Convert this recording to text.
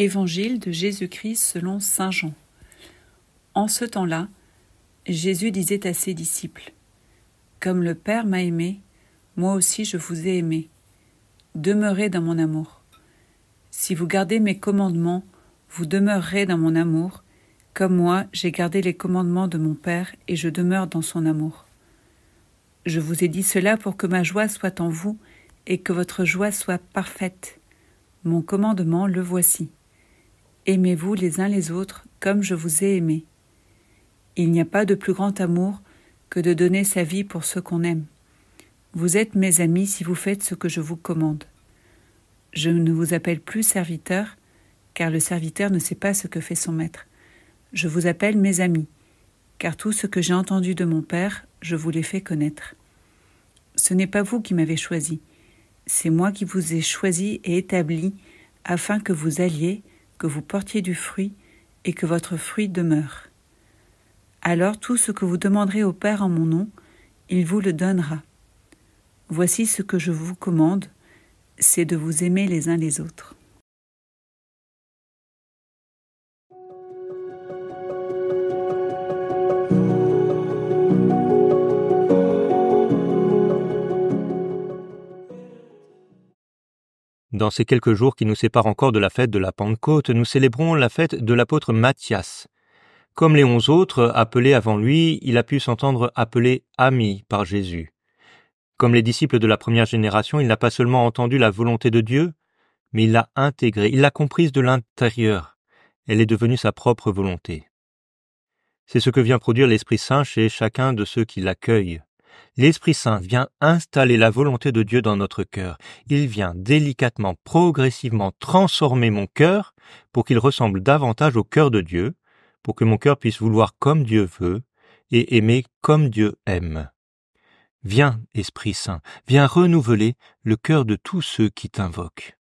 Évangile de Jésus-Christ selon saint Jean. En ce temps-là, Jésus disait à ses disciples : « Comme le Père m'a aimé, moi aussi je vous ai aimé. Demeurez dans mon amour. Si vous gardez mes commandements, vous demeurerez dans mon amour, comme moi j'ai gardé les commandements de mon Père et je demeure dans son amour. Je vous ai dit cela pour que ma joie soit en vous et que votre joie soit parfaite. Mon commandement, le voici. Aimez-vous les uns les autres comme je vous ai aimé. Il n'y a pas de plus grand amour que de donner sa vie pour ceux qu'on aime. Vous êtes mes amis si vous faites ce que je vous commande. Je ne vous appelle plus serviteur, car le serviteur ne sait pas ce que fait son maître. Je vous appelle mes amis, car tout ce que j'ai entendu de mon Père, je vous l'ai fait connaître. Ce n'est pas vous qui m'avez choisi, c'est moi qui vous ai choisi et établi, afin que vous alliez, que vous portiez du fruit, et que votre fruit demeure. Alors tout ce que vous demanderez au Père en mon nom, il vous le donnera. Voici ce que je vous commande, c'est de vous aimer les uns les autres. » Dans ces quelques jours qui nous séparent encore de la fête de la Pentecôte, nous célébrons la fête de l'apôtre Matthias. Comme les 11 autres appelés avant lui, il a pu s'entendre appeler ami par Jésus. Comme les disciples de la première génération, il n'a pas seulement entendu la volonté de Dieu, mais il l'a intégrée, il l'a comprise de l'intérieur. Elle est devenue sa propre volonté. C'est ce que vient produire l'Esprit Saint chez chacun de ceux qui l'accueillent. L'Esprit Saint vient installer la volonté de Dieu dans notre cœur. Il vient délicatement, progressivement transformer mon cœur pour qu'il ressemble davantage au cœur de Dieu, pour que mon cœur puisse vouloir comme Dieu veut et aimer comme Dieu aime. Viens, Esprit Saint, viens renouveler le cœur de tous ceux qui t'invoquent.